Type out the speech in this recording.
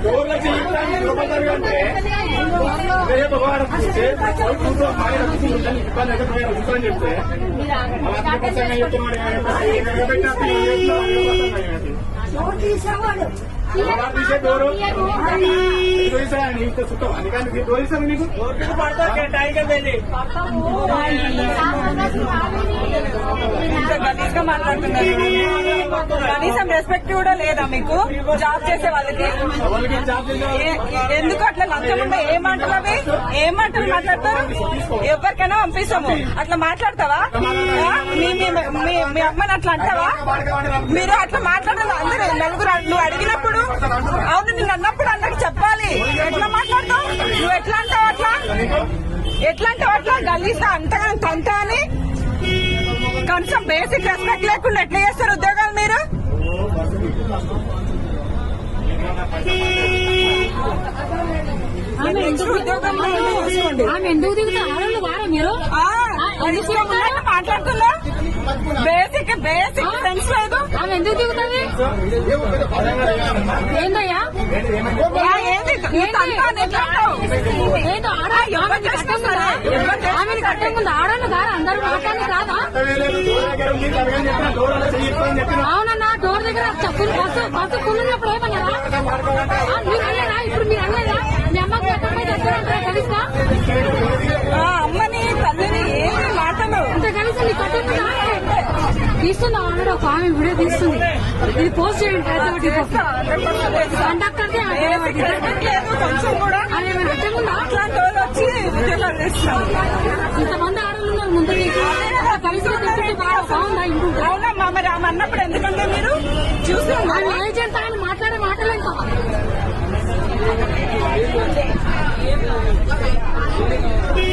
డోర్లో చేయడానికి అంటే రేపు ఇబ్బంది చెప్తే తీసే డోరు చుట్టం అందుకని డోర్ ఇస్తాను నీకు గలీజ్గా మాట్లాడుతున్నారు. కనీసం రెస్పెక్ట్ కూడా లేదా మీకు? జాబ్ చేసే వాళ్ళకి ఎందుకు అట్లా లంచం ఉంటే ఏమంటారు? అవి ఏమంటారు మాట్లాడతారు? ఎవరికైనా పంపిస్తాము. అట్లా మాట్లాడతావా? మీ అమ్మని అట్లా అంటావా? మీరు అట్లా మాట్లాడాలి. అందరూ నలుగురు నువ్వు అడిగినప్పుడు అవును నిన్ను అన్నప్పుడు అందరికి చెప్పాలి. ఎట్లా మాట్లాడతావు? నువ్వు ఎట్లా అంటావు? అట్లా గలీజ్గా అంతగా తంత అని కనీసం బేసిక్ రెస్పెక్ట్ లేకుండా ఎట్లా చేస్తారు ఉద్యోగాలు మీరు? ఎందుకు దిగుతా ఆడవాళ్ళు వారా మీరు మాట్లాడుతున్నా? బేసిక్ సెన్స్ లేదు. ఆమె ఎందుకు దిగుతుంది? ఏందయ్యా ఆమెను కట్టకుండా ఆడవాళ్ళు కాదా? అందరూ మాట్లాడి కాదా? అవునన్నా డోర్ దగ్గర చెప్పులు బస్సు కుళ్ళినప్పుడు ఏమన్నారా? మీరు అన్నారా? ఇప్పుడు మీరు అన్నారా? మీ అమ్మకి ఎక్కడైతే దగ్గర కలిస్తా అమ్మని తల్లిని ఏమి మాటలు అంత కలిసి నీ కట్టకుండా తీస్తుందా? ఆల్రెడీ ఒక ఆమె వీడియో తీస్తుంది. ఇది పోస్ట్ చేయండి. కండక్టర్కి కొంచెం కూడా అట్లాంటి వాళ్ళు వచ్చి ఉద్యోగాలు చేస్తారు. ఇంతమంది ఆడవాళ్ళు ఉన్నారు ముందు కలిసి బాగుందా? ఇంటూ అవునమ్మా. మరి ఆమె అన్నప్పుడు ఎందుకంటే మీరు చూస్తున్నాం ఏజెంట్ ఆయన